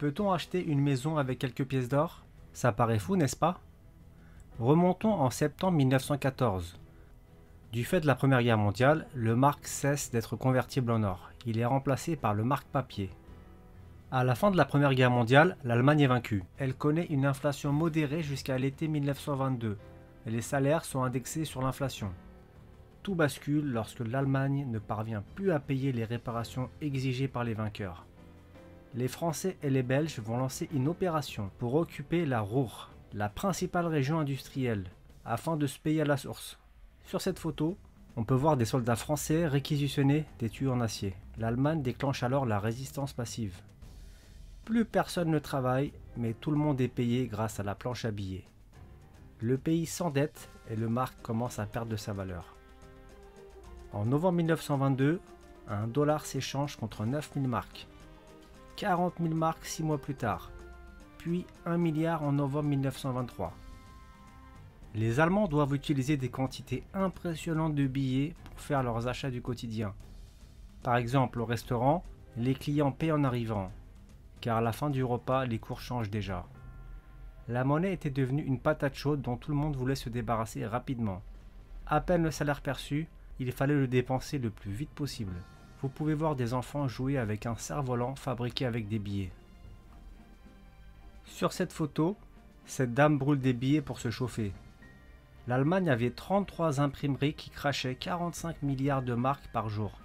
Peut-on acheter une maison avec quelques pièces d'or? Ça paraît fou, n'est-ce pas? Remontons en septembre 1914. Du fait de la Première Guerre mondiale, le mark cesse d'être convertible en or. Il est remplacé par le mark papier. À la fin de la Première Guerre mondiale, l'Allemagne est vaincue. Elle connaît une inflation modérée jusqu'à l'été 1922. Et les salaires sont indexés sur l'inflation. Tout bascule lorsque l'Allemagne ne parvient plus à payer les réparations exigées par les vainqueurs. Les Français et les Belges vont lancer une opération pour occuper la Ruhr, la principale région industrielle, afin de se payer à la source. Sur cette photo, on peut voir des soldats français réquisitionnés des tuyaux en acier. L'Allemagne déclenche alors la résistance passive. Plus personne ne travaille, mais tout le monde est payé grâce à la planche à billets. Le pays s'endette et le mark commence à perdre de sa valeur. En novembre 1922, un dollar s'échange contre 9000 marks. 40 000 marks 6 mois plus tard, puis 1 milliard en novembre 1923. Les Allemands doivent utiliser des quantités impressionnantes de billets pour faire leurs achats du quotidien. Par exemple, au restaurant, les clients paient en arrivant, car à la fin du repas, les cours changent déjà. La monnaie était devenue une patate chaude dont tout le monde voulait se débarrasser rapidement. À peine le salaire perçu, il fallait le dépenser le plus vite possible. Vous pouvez voir des enfants jouer avec un cerf-volant fabriqué avec des billets. Sur cette photo, cette dame brûle des billets pour se chauffer. L'Allemagne avait 33 imprimeries qui crachaient 45 milliards de marks par jour.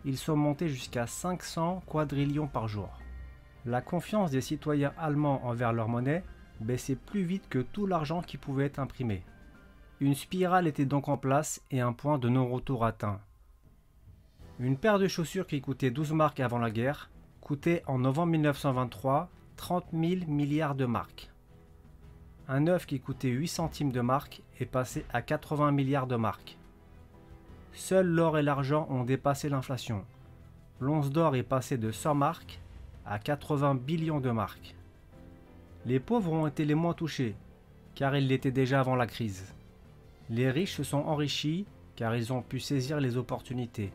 Ils sont montés jusqu'à 500 quadrillions par jour. La confiance des citoyens allemands envers leur monnaie baissait plus vite que tout l'argent qui pouvait être imprimé. Une spirale était donc en place et un point de non-retour atteint. Une paire de chaussures qui coûtait 12 marks avant la guerre coûtait en novembre 1923 30 000 milliards de marks. Un œuf qui coûtait 8 centimes de marque est passé à 80 milliards de marques. Seuls l'or et l'argent ont dépassé l'inflation. L'once d'or est passée de 100 marques à 80 billions de marques. Les pauvres ont été les moins touchés, car ils l'étaient déjà avant la crise. Les riches se sont enrichis, car ils ont pu saisir les opportunités.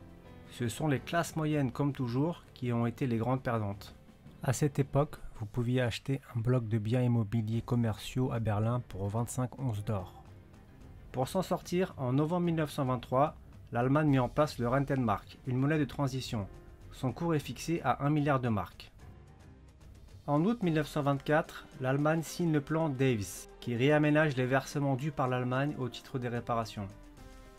Ce sont les classes moyennes, comme toujours, qui ont été les grandes perdantes. À cette époque, vous pouviez acheter un bloc de biens immobiliers commerciaux à Berlin pour 25 onces d'or. Pour s'en sortir, en novembre 1923, l'Allemagne met en place le Rentenmark, une monnaie de transition. Son cours est fixé à 1 milliard de marks. En août 1924, l'Allemagne signe le plan Davis, qui réaménage les versements dus par l'Allemagne au titre des réparations.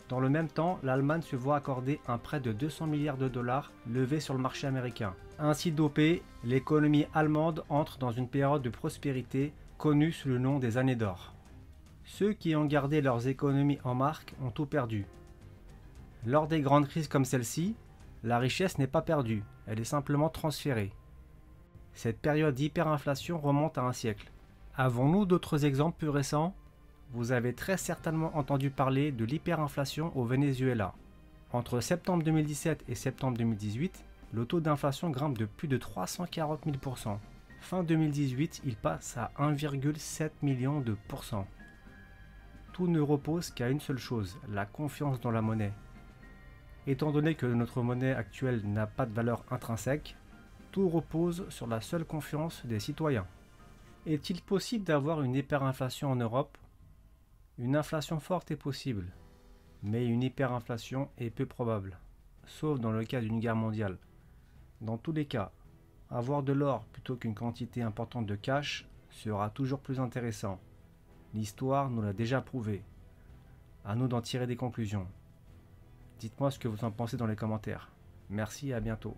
Dans le même temps, l'Allemagne se voit accorder un prêt de 200 milliards de dollars levé sur le marché américain. Ainsi dopée, l'économie allemande entre dans une période de prospérité connue sous le nom des années d'or. Ceux qui ont gardé leurs économies en marques ont tout perdu. Lors des grandes crises comme celle-ci, la richesse n'est pas perdue, elle est simplement transférée. Cette période d'hyperinflation remonte à un siècle. Avons-nous d'autres exemples plus récents? Vous avez très certainement entendu parler de l'hyperinflation au Venezuela. Entre septembre 2017 et septembre 2018, le taux d'inflation grimpe de plus de 340 000%. Fin 2018, il passe à 1,7 million de %. Tout ne repose qu'à une seule chose, la confiance dans la monnaie. Étant donné que notre monnaie actuelle n'a pas de valeur intrinsèque, tout repose sur la seule confiance des citoyens. Est-il possible d'avoir une hyperinflation en Europe? Une inflation forte est possible, mais une hyperinflation est peu probable, sauf dans le cas d'une guerre mondiale. Dans tous les cas, avoir de l'or plutôt qu'une quantité importante de cash sera toujours plus intéressant. L'histoire nous l'a déjà prouvé. À nous d'en tirer des conclusions. Dites-moi ce que vous en pensez dans les commentaires. Merci et à bientôt.